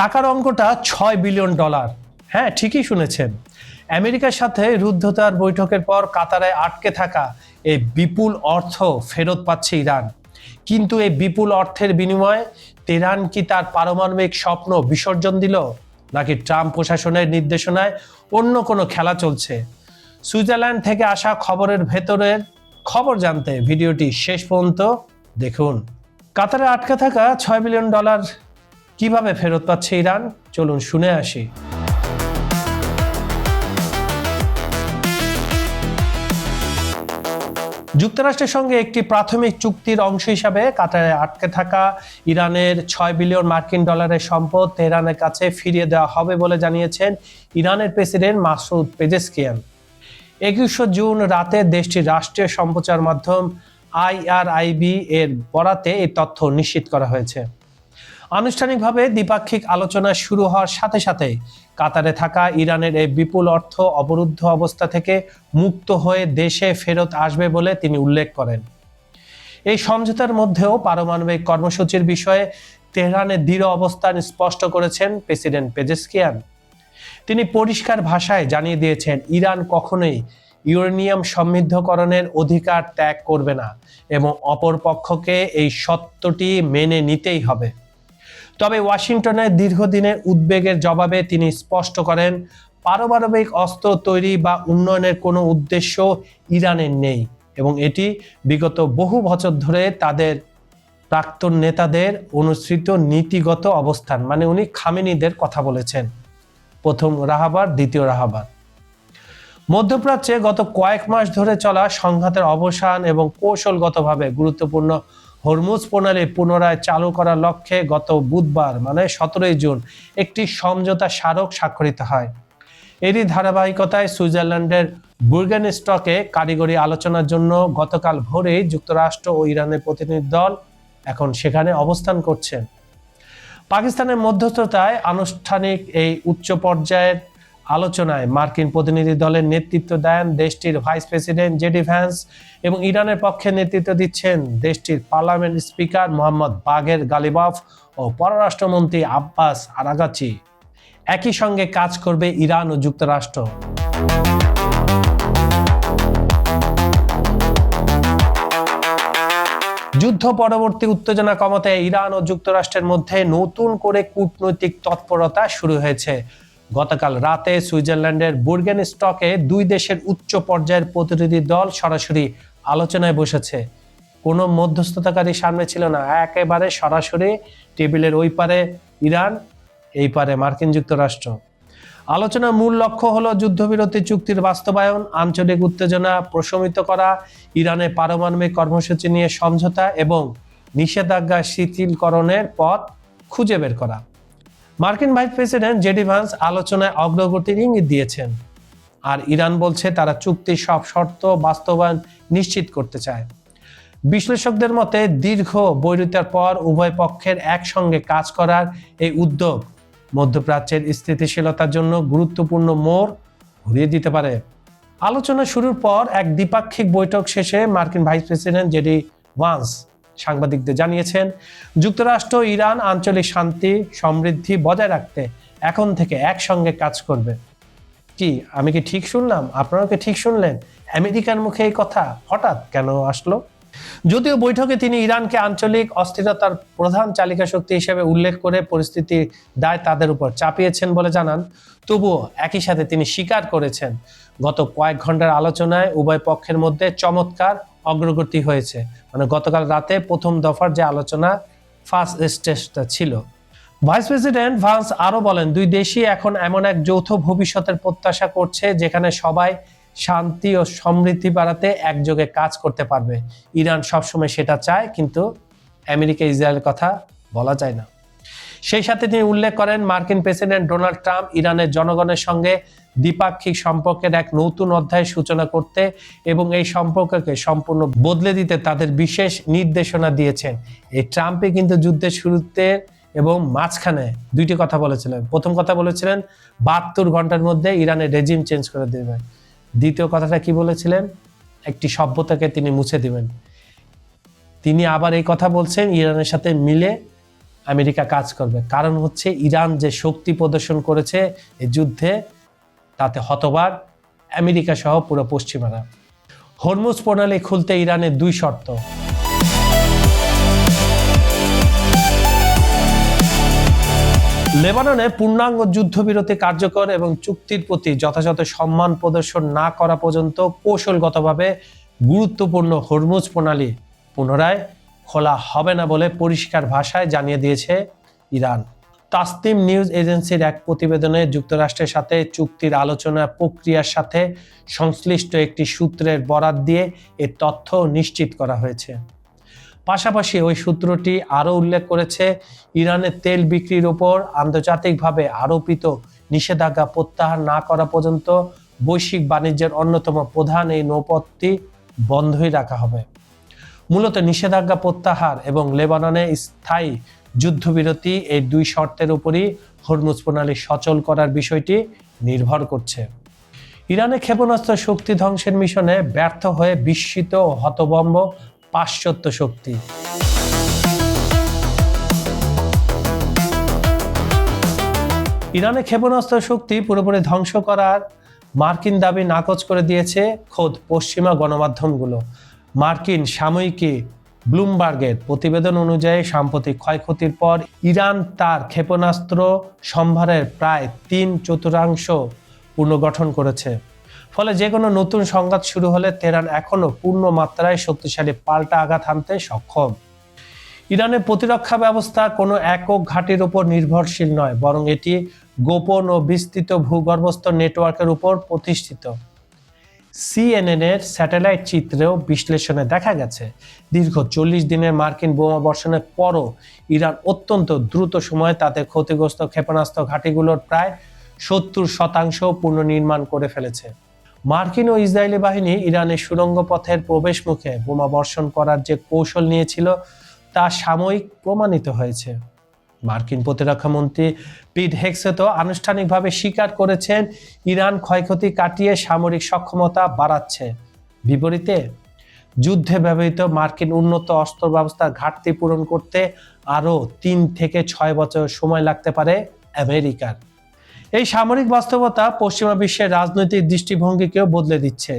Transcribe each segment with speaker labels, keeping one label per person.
Speaker 1: টাকার অঙ্কটা $6 বিলিয়ন। হ্যাঁ, ঠিকই শুনেছেন। আমেরিকার সাথে রুদ্ধতার বৈঠকের পর কাতারে আটকে থাকা এই বিপুল অর্থ ফেরত পাচ্ছে ইরান। কিন্তু এই বিপুল অর্থের বিনিময়ে তেহরান কি তার পারমাণবিক স্বপ্ন বিসর্জন দিল, নাকি ট্রাম্প প্রশাসনের নির্দেশনায় অন্য কোনো খেলা চলছে? সুইজারল্যান্ড থেকে আসা খবরের ভেতরের খবর জানতে ভিডিওটি শেষ পর্যন্ত দেখুন। কাতারে আটকে থাকা $6 বিলিয়ন কিভাবে ফেরত পাচ্ছে ইরান, চলুন শুনে আসি। যুক্তরাষ্ট্রের সঙ্গে একটি প্রাথমিক চুক্তির অংশ হিসাবে কাতারে আটকে থাকা ইরানের $6 বিলিয়ন সম্পদ তেহরানের কাছে ফিরিয়ে দেওয়া হবে বলে জানিয়েছেন ইরানের প্রেসিডেন্ট মাসুদ পেজেশকিয়ান। 21 জুন রাতে দেশটির রাষ্ট্রীয় সম্প্রচার মাধ্যম IRIB এর বরাতে এই তথ্য নিশ্চিত করা হয়েছে। আনুষ্ঠানিকভাবে দ্বিপাক্ষিক আলোচনা শুরু হওয়ার সাথে সাথে কাতারে থাকা ইরানের এই বিপুল অর্থ অবরুদ্ধ অবস্থা থেকে মুক্ত হয়ে দেশে ফেরত আসবে বলে তিনি উল্লেখ করেন। এই সমঝোতার মধ্যেও পারমাণবিক কর্মসূচির বিষয়ে তেহরানের দৃঢ় অবস্থান স্পষ্ট করেছেন প্রেসিডেন্ট পেজেশকিয়ান। তিনি পরিষ্কার ভাষায় জানিয়ে দিয়েছেন ইরান কখনোই ইউরেনিয়াম সমৃদ্ধকরণের অধিকার ত্যাগ করবে না এবং অপর পক্ষকে এই সত্যটি মেনে নিতেই হবে। তবে ওয়াশিংটনের দীর্ঘদিনের উদ্বেগের জবাবে তিনি স্পষ্ট করেন, পারমাণবিক অস্ত্র তৈরি বা উন্নয়নের কোনো উদ্দেশ্য ইরানের নেই এবং এটি বিগত বহু বছর ধরে তাদের প্রাক্তন নেতাদের অনুসৃত নীতিগত অবস্থান। মানে উনি খামেনিদের কথা বলেছেন, প্রথম রাহাবার, দ্বিতীয় রাহাবার। মধ্যপ্রাচ্যে গত কয়েক মাস ধরে চলা সংঘাতের অবসান এবং কৌশলগতভাবে গুরুত্বপূর্ণ হরমুজ প্রণালী পুনরায় চালু করার লক্ষ্যে গত বুধবার মানে 17 জুন একটি সমঝোতা স্মারক স্বাক্ষরিত হয়। এরই ধারাবাহিকতায় সুইজারল্যান্ডের বুর্গেনস্টকে কারিগরি আলোচনার জন্য গতকাল ভোরেই যুক্তরাষ্ট্র ও ইরানের প্রতিনিধি দল এখন সেখানে অবস্থান করছেন। পাকিস্তানের মধ্যস্থতায় আনুষ্ঠানিক এই উচ্চ পর্যায়ের আলোচনায় মার্কিন প্রতিনিধি দলের নেতৃত্ব দেন দেশটির ভাইস প্রেসিডেন্ট জেডি ভ্যান্স এবং ইরানের পক্ষে নেতৃত্ব দিচ্ছেন দেশটির পার্লামেন্ট স্পিকার মোহাম্মদ বাগের গালিবাফ ও পররাষ্ট্রমন্ত্রী আব্বাস আরাগাচি। একই সঙ্গে কাজ করবে ইরান ও যুক্তরাষ্ট্র। যুদ্ধ পরবর্তী উত্তেজনা কমাতে ইরান ও যুক্তরাষ্ট্রের মধ্যে নতুন করে কূটনৈতিক তৎপরতা শুরু হয়েছে। গতকাল রাতে সুইজারল্যান্ডের বুর্গেনস্টকে দুই দেশের উচ্চ পর্যায়ের প্রতিনিধি দল সরাসরি আলোচনায় বসেছে। কোনো মধ্যস্থতাকারী সামনে ছিল না, একেবারে সরাসরি টেবিলের ওই পারে ইরান, এই পারে মার্কিন যুক্তরাষ্ট্র। আলোচনার মূল লক্ষ্য হলো যুদ্ধবিরতি চুক্তির বাস্তবায়ন, আঞ্চলিক উত্তেজনা প্রশমিত করা, ইরানের পারমাণবিক কর্মসূচি নিয়ে সমঝোতা এবং নিষেধাজ্ঞা শিথিলকরণের পথ খুঁজে বের করা। মার্কিন ভাইস প্রেসিডেন্ট জেডি ভ্যান্স আলোচনায় অগ্রগতির ইঙ্গিত দিয়েছেন, আর ইরান বলছে তারা চুক্তির সব শর্ত বাস্তবায়ন নিশ্চিত করতে চায়। বিশ্লেষকদের মতে দীর্ঘ বৈরিতার পর উভয় পক্ষের একসঙ্গে কাজ করার এই উদ্যোগ মধ্যপ্রাচ্যের স্থিতিশীলতার জন্য গুরুত্বপূর্ণ মোড় ঘুরিয়ে দিতে পারে। আলোচনা শুরুর পর এক দ্বিপাক্ষিক বৈঠক শেষে মার্কিন ভাইস প্রেসিডেন্ট জেডি ভ্যান্স সাংবাদিকদের জানিয়েছেন, যুক্তরাষ্ট্র ইরান আঞ্চলিক শান্তি সমৃদ্ধি বজায় রাখতে এখন থেকে একসঙ্গে কাজ করবে। কি আমি কি ঠিক শুনলাম? আপনারা কি ঠিক শুনলেন? আমেরিকার মুখে এই কথা হঠাৎ কেন আসলো? যদিও বৈঠকে তিনি ইরানকে আঞ্চলিক অস্থিরতার প্রধান চালিকা শক্তি হিসেবে উল্লেখ করে পরিস্থিতির দায় তাদের উপর চাপিয়েছেন বলে জানান, তবুও একই সাথে তিনি স্বীকার করেছেন গত কয়েক ঘন্টার আলোচনায় উভয় পক্ষের মধ্যে চমৎকার অগ্রগতি হয়েছে। মানে গতকাল রাতে প্রথম দফার যে আলোচনা ফার্স্ট স্টেজটা ছিল। ভাইস প্রেসিডেন্ট ভ্যান্স আরো বলেন, দুই দেশই এখন এমন এক যৌথ ভবিষ্যতের প্রত্যাশা করছে যেখানে সবাই শান্তি ও সমৃদ্ধি বাড়াতে একযোগে কাজ করতে পারবে। ইরান সবসময় সেটা চায়, কিন্তু আমেরিকা ইসরায়েলের কথা বলা যায় না। সেই সাথে তিনি উল্লেখ করেন, মার্কিন প্রেসিডেন্ট ডোনাল্ড ট্রাম্প ইরানের জনগণের সঙ্গে দ্বিপাক্ষিক সম্পর্কের এক নতুন অধ্যায়ের সূচনা করতে এবং এই সম্পর্ককে সম্পূর্ণ বদলে দিতে তাদের বিশেষ নির্দেশনা দিয়েছেন। এই ট্রাম্পই কিন্তু যুদ্ধের শুরুতে এবং মাঝখানে দুইটি কথা বলেছিলেন। প্রথম কথা বলেছিলেন 72 ঘন্টার মধ্যে ইরানের রেজিম চেঞ্জ করে দেবেন। দ্বিতীয় কথাটা কি বলেছিলেন? একটি সভ্যতাকে তিনি মুছে দিবেন। তিনি আবার এই কথা বলছেন ইরানের সাথে মিলে আমেরিকা কাজ করবে। কারণ হচ্ছে ইরান যে শক্তি প্রদর্শন করেছে এই যুদ্ধে, তাতে হতবাক আমেরিকা সহ পুরো পশ্চিমারা। হরমুজ প্রণালী খুলতে ইরানের 2 শর্ত। লেবাননে পূর্ণাঙ্গ যুদ্ধবিরতি কার্যকর এবং চুক্তির প্রতি যথাযথ সম্মান প্রদর্শন না করা পর্যন্ত কৌশলগতভাবে গুরুত্বপূর্ণ হরমুজ প্রণালী পুনরায় খোলা হবে না বলে পরিষ্কার ভাষায় জানিয়ে দিয়েছে ইরান। তাসনিম নিউজ এজেন্সির এক প্রতিবেদনে যুক্তরাষ্ট্রের সাথে চুক্তির আলোচনা প্রক্রিয়ার সাথে সংশ্লিষ্ট একটি সূত্রের বরাত দিয়ে এ তথ্য নিশ্চিত করা হয়েছে। পাশাপাশি ওই সূত্রটি আরও উল্লেখ করেছে, ইরানের তেল বিক্রির উপর আন্তর্জাতিকভাবে আরোপিত নিষেধাজ্ঞা প্রত্যাহার না করা পর্যন্ত বৈশ্বিক বাণিজ্যের অন্যতম প্রধান এই নৌপথটি বন্ধই রাখা হবে। মূলত নিষেধাজ্ঞা প্রত্যাহার এবং লেবাননে স্থায়ী যুদ্ধবিরতি এই 2 শর্তের উপরই হরমুজ প্রণালী সচল করার বিষয়টি নির্ভর করছে। ইরানের ক্ষেপণাস্ত্র শক্তি ধ্বংসের মিশনে ব্যর্থ হয়ে বিস্মিত ও হতভম্ব পাশ্চাত্য শক্তি। ইরানের ক্ষেপণাস্ত্র শক্তি পুরোপুরি ধ্বংস করার মার্কিন দাবি নাকচ করে দিয়েছে খোদ পশ্চিমা গণমাধ্যমগুলো। মার্কিন সাময়িকী ব্লুমবার্গের প্রতিবেদন অনুযায়ী সাম্প্রতিক ক্ষয়ক্ষতির পর ইরান তার ক্ষেপণাস্ত্র সম্ভারের প্রায় 3/4 পুনর্গঠন করেছে। ফলে যে কোনো নতুন সংঘাত শুরু হলে তেহরান এখনও পূর্ণ মাত্রায় শক্তিশালী পাল্টা আঘাত হানতে সক্ষম। ইরানের প্রতিরক্ষা ব্যবস্থা কোনো একক ঘাঁটির উপর নির্ভরশীল নয়, বরং এটি গোপন ও বিস্তৃত ভূগর্ভস্থ নেটওয়ার্কের উপর প্রতিষ্ঠিত। সিএনএনের স্যাটেলাইট চিত্রেও বিশ্লেষণে দেখা গেছে, দীর্ঘ 40 দিনের মার্কিন বোমা বর্ষণের পরও ইরান অত্যন্ত দ্রুত সময়ে তাদের ক্ষতিগ্রস্ত ক্ষেপণাস্ত্র ঘাঁটিগুলোর প্রায় 70% পুনর্নির্মাণ করে ফেলেছে। মার্কিন ও ইসরায়েলি বাহিনী ইরানের সুড়ঙ্গ পথের প্রবেশ মুখে বোমা বর্ষণ করার যে কৌশল নিয়েছিল তা সাময়িক প্রমাণিত হয়েছে। মার্কিন প্রতিরক্ষা মন্ত্রী পিট হেগসেত আনুষ্ঠানিকভাবে স্বীকার করেছেন ইরান ক্ষয়ক্ষতি কাটিয়ে সামরিক সক্ষমতা বাড়াচ্ছে। বিপরীতে যুদ্ধে ব্যবহৃত মার্কিন উন্নত অস্ত্র ব্যবস্থার ঘাটতি পূরণ করতে আরও 3 থেকে 6 বছর সময় লাগতে পারে আমেরিকার। এই সামরিক বাস্তবতা পশ্চিমা বিশ্বের রাজনৈতিক দৃষ্টিভঙ্গিকেও বদলে দিচ্ছে,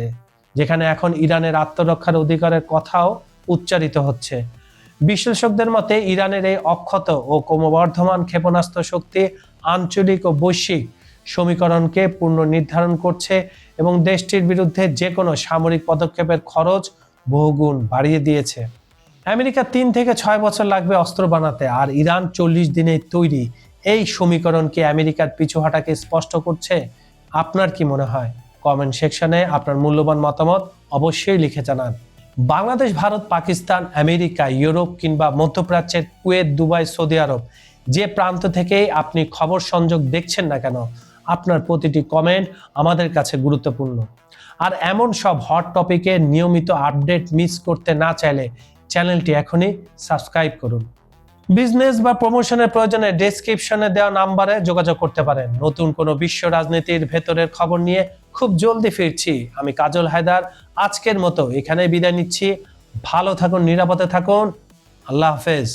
Speaker 1: যেখানে এখন ইরানের আত্মরক্ষার অধিকারের কথাও উচ্চারিত হচ্ছে। বিশ্লেষকদের মতে ইরানের এই অক্ষত ও ক্রমবর্ধমান ক্ষেপণাস্ত্র শক্তি আঞ্চলিক ও বৈশ্বিক সমীকরণকে পুনর্নির্ধারণ করছে এবং দেশটির বিরুদ্ধে যে কোনো সামরিক পদক্ষেপের খরচ বহুগুণ বাড়িয়ে দিয়েছে। আমেরিকা 3 থেকে 6 বছর লাগবে অস্ত্র বানাতে, আর ইরান 40 দিনেই তৈরি। এই সমীকরণকে আমেরিকার পিছু হাঁটাকে স্পষ্ট করছে। আপনার কি মনে হয়? কমেন্ট সেকশনে আপনার মূল্যবান মতামত অবশ্যই লিখে জানান। বাংলাদেশ, ভারত, পাকিস্তান, আমেরিকা, ইউরোপ কিংবা মধ্যপ্রাচ্যের কুয়েত, দুবাই, সৌদি আরব, যে প্রান্ত থেকেই আপনি খবর সংযোগ দেখছেন না কেন, আপনার প্রতিটি কমেন্ট আমাদের কাছে গুরুত্বপূর্ণ। আর এমন সব হট টপিকের নিয়মিত আপডেট মিস করতে না চাইলে চ্যানেলটি এখনই সাবস্ক্রাইব করুন। বিজনেস বা প্রমোশনের প্রয়োজনে ডেসক্রিপশনে দেওয়া নাম্বারে যোগাযোগ করতে পারেন। নতুন কোনো বিশ্ব রাজনীতির ভেতরের খবর নিয়ে খুব জলদি ফিরছি। আমি কাজল হায়দার। আজকের মতো এখানে বিদায় নিচ্ছি। ভালো থাকুন, নিরাপদে থাকুন। আল্লাহ হাফেজ।